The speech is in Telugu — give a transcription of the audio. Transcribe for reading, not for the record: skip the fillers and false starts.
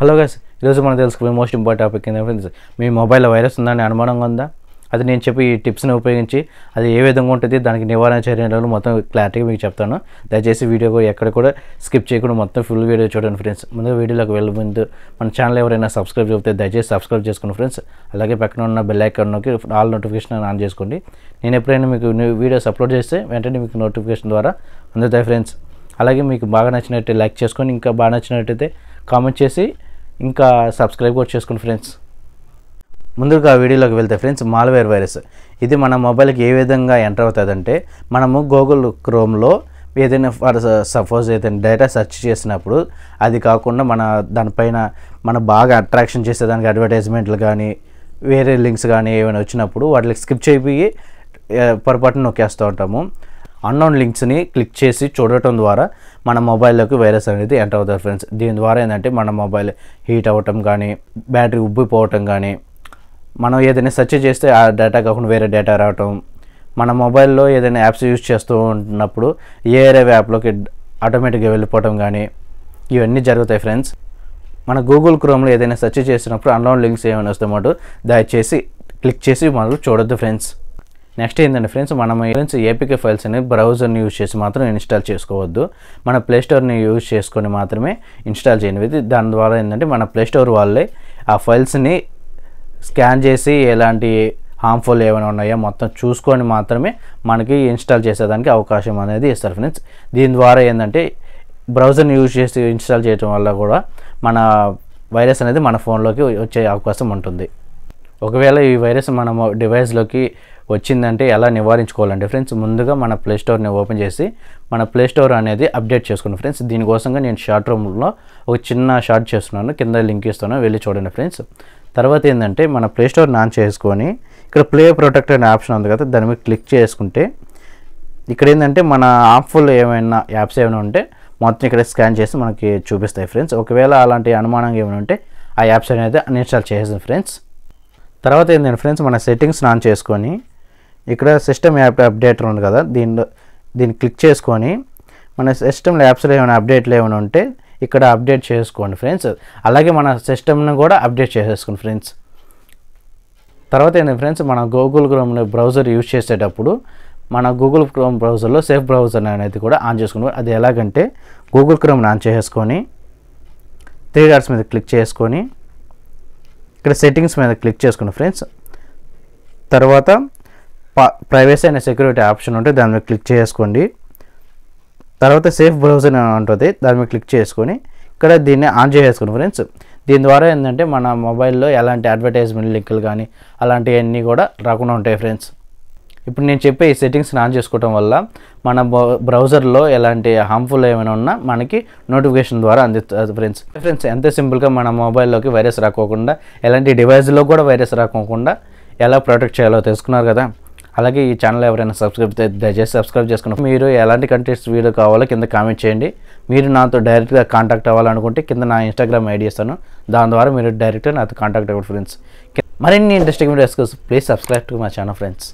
హలో గైస్, ఈరోజు మనం తెలుసుకునే మోస్ట్ ఇంపార్టెంట్ టాపిక్ ఏంటంటే ఫ్రెండ్స్, మీ మొబైల్లో వైరస్ ఉందని అనుమానంగా ఉందా? అది నేను చెప్పి ఈ టిప్స్ని ఉపయోగించి అది ఏ విధంగా ఉంటుంది, దానికి నివారణ చర్యలు మొత్తం క్లారిటీగా మీకు చెప్తాను. దయచేసి వీడియో ఎక్కడ కూడా స్కిప్ చేయకుండా మొత్తం ఫుల్ వీడియో చూడండి ఫ్రెండ్స్. ముందుగా వీడియోలోకి వెళ్ళే ముందు మన ఛానల్ ఎవరైనా సబ్స్క్రైబ్ చెప్తే దయచేసి సబ్స్క్రైబ్ చేసుకోండి ఫ్రెండ్స్. అలాగే పక్కన ఉన్న బెల్ ఐకాన్ నొక్కి ఆల్ నోటిఫికేషన్ ఆన్ చేసుకోండి. నేను ఎప్పుడైనా మీకు వీడియోస్ అప్లోడ్ చేస్తే వెంటనే మీకు నోటిఫికేషన్ ద్వారా అందుతాయి ఫ్రెండ్స్. అలాగే మీకు బాగా నచ్చినట్టు లైక్ చేసుకొని, ఇంకా బాగా నచ్చినట్టయితే కామెంట్ చేసి, ఇంకా సబ్స్క్రైబ్ కూడా చేసుకోండి ఫ్రెండ్స్. ముందుగా వీడియోలోకి వెళ్తే ఫ్రెండ్స్, మాల్వేర్ వైరస్ ఇది మన మొబైల్కి ఏ విధంగా ఎంటర్ అవుతుందంటే, మనము గూగుల్ క్రోమ్లో ఏదైనా సపోజ్ ఏదైనా డేటా సెర్చ్ చేసినప్పుడు అది కాకుండా దానిపైన బాగా అట్రాక్షన్ చేసేదానికి అడ్వర్టైజ్మెంట్లు కానీ వేరే లింక్స్ కానీ ఏమైనా వచ్చినప్పుడు వాటికి స్కిప్ చేయి పొరపాటున నొక్కేస్తూ ఉంటాము. అన్నోన్ లింక్స్ని క్లిక్ చేసి చూడటం ద్వారా మన మొబైల్లోకి వైరస్ అనేది ఎంటర్ అవుతుంది ఫ్రెండ్స్. దీని ద్వారా ఏంటంటే మన మొబైల్ హీట్ అవ్వటం కానీ, బ్యాటరీ ఉబ్బిపోవటం కానీ, మనం ఏదైనా సెర్చ్ చేస్తే ఆ డేటా కాకుండా వేరే డేటా రావటం, మన మొబైల్లో ఏదైనా యాప్స్ యూజ్ చేస్తూ ఉన్నప్పుడు ఏరే యాప్లోకి ఆటోమేటిక్గా వెళ్ళిపోవటం కానీ ఇవన్నీ జరుగుతాయి ఫ్రెండ్స్. మన గూగుల్ క్రోమ్లో ఏదైనా సెర్చ్ చేసినప్పుడు అన్నోన్ లింక్స్ ఏమైనా వస్తామో దయచేసి క్లిక్ చేసి మనం చూడొద్దు ఫ్రెండ్స్. నెక్స్ట్ ఏంటంటే ఫ్రెండ్స్, మనం ఏపీకే ఫైల్స్ అనేది బ్రౌజర్ని యూజ్ చేసి మాత్రం ఇన్స్టాల్ చేసుకోవద్దు. మన ప్లేస్టోర్ని యూజ్ చేసుకొని మాత్రమే ఇన్స్టాల్ చేయనివి. దాని ద్వారా ఏంటంటే మన ప్లేస్టోర్ వాళ్ళే ఆ ఫైల్స్ని స్కాన్ చేసి ఎలాంటి హార్మ్ఫుల్ ఏమైనా ఉన్నాయో మొత్తం చూసుకొని మాత్రమే మనకి ఇన్స్టాల్ చేసేదానికి అవకాశం అనేది ఇస్తారు ఫ్రెండ్స్. దీని ద్వారా ఏంటంటే బ్రౌజర్ని యూజ్ చేసి ఇన్స్టాల్ చేయడం వల్ల కూడా మన వైరస్ అనేది మన ఫోన్లోకి వచ్చే అవకాశం ఉంటుంది. ఒకవేళ ఈ వైరస్ మన డివైస్లోకి వచ్చిందంటే ఎలా నివారించుకోవాలంటే ఫ్రెండ్స్, ముందుగా మన ప్లేస్టోర్ని ఓపెన్ చేసి మన ప్లేస్టోర్ అనేది అప్డేట్ చేసుకున్నాను ఫ్రెండ్స్. దీనికోసంగా నేను షార్ట్ రూమ్లో ఒక చిన్న షార్ట్ చేస్తున్నాను, కింద లింక్ ఇస్తున్నాను, వెళ్ళి చూడండి ఫ్రెండ్స్. తర్వాత ఏంటంటే మన ప్లేస్టోర్ని ఆన్ చేసుకొని ఇక్కడ ప్లే ప్రొటెక్ట్ అనే ఆప్షన్ ఉంది కదా, దాని మీద క్లిక్ చేసుకుంటే ఇక్కడ ఏంటంటే మన హార్మ్ఫుల్ ఏమైనా యాప్స్ ఏమైనా ఉంటే మొత్తం ఇక్కడ స్కాన్ చేసి మనకి చూపిస్తాయి ఫ్రెండ్స్. ఒకవేళ అలాంటి అనుమానంగా ఏమైనా ఉంటే ఆ యాప్స్ అనేది అన్ఇన్స్టాల్ చేసేది ఫ్రెండ్స్. తర్వాత ఏంటంటే ఫ్రెండ్స్, మన సెట్టింగ్స్ని ఆన్ చేసుకొని ఇక్కడ సిస్టమ్ యాప్ అప్డేటర్ ఉంది కదా, దీన్ని క్లిక్ చేసుకొని మన సిస్టమ్లో యాప్స్లో ఏమైనా అప్డేట్లు ఏమైనా ఉంటే ఇక్కడ అప్డేట్ చేసుకోండి ఫ్రెండ్స్. అలాగే మన సిస్టమ్ని కూడా అప్డేట్ చేసేసుకోండి ఫ్రెండ్స్. తర్వాత ఏంటంటే ఫ్రెండ్స్, మన గూగుల్ క్రోమ్ బ్రౌజర్ యూజ్ చేసేటప్పుడు మన గూగుల్ క్రోమ్ బ్రౌజర్లో సేఫ్ బ్రౌజర్ అనేది కూడా ఆన్ చేసుకుని, అది ఎలాగంటే గూగుల్ క్రోమ్ని ఆన్ చేసుకొని 3 డాట్స్ మీద క్లిక్ చేసుకొని ఇక్కడ సెట్టింగ్స్ మీద క్లిక్ చేసుకోండి ఫ్రెండ్స్. తర్వాత ప్రైవసీ అనే సెక్యూరిటీ ఆప్షన్ ఉంటే దాని మీద క్లిక్ చేసుకోండి. తర్వాత సేఫ్ బ్రౌజర్ అని ఉంటుంది, దాని మీద క్లిక్ చేసుకొని ఇక్కడ దీన్ని ఆన్ చేసుకోండి ఫ్రెండ్స్. దీని ద్వారా ఏంటంటే మన మొబైల్లో ఎలాంటి అడ్వర్టైజ్మెంట్ లింకులు కానీ అలాంటివన్నీ కూడా రాకుండా ఉంటాయి ఫ్రెండ్స్. ఇప్పుడు నేను చెప్పే ఈ సెట్టింగ్స్ని ఆన్ చేసుకోవడం వల్ల మన బ్రౌజర్లో ఎలాంటి హార్మ్ఫుల్ ఏమైనా ఉన్నా మనకి నోటిఫికేషన్ ద్వారా అందిస్తుంది ఫ్రెండ్స్. ఎంత సింపుల్గా మన మొబైల్లోకి వైరస్ రాకోకుండా, ఎలాంటి డివైస్లో కూడా వైరస్ రాకోకుండా ఎలా ప్రొటెక్ట్ చేయాలో తెలుసుకున్నారు కదా. అలాగే ఈ ఛానల్ ఎవరైనా దయచేసి సబ్స్క్రైబ్ చేసుకున్నారు. మీరు ఎలాంటి కంటెంట్స్ వీడియో కావాలో కింద కామెంట్ చేయండి. మీరు నాతో డైరెక్ట్గా కాంటాక్ట్ అవ్వాలనుకుంటే కింద నా ఇన్స్టాగ్రామ్ ఐడి ఇస్తాను, దాని ద్వారా మీరు డైరెక్ట్గా నాతో కాంటాక్ట్ అవ్వండి ఫ్రెండ్స్. మరిన్ని ఇంట్రెస్టింగ్ వీడియోస్ కోసం please subscribe to my channel friends.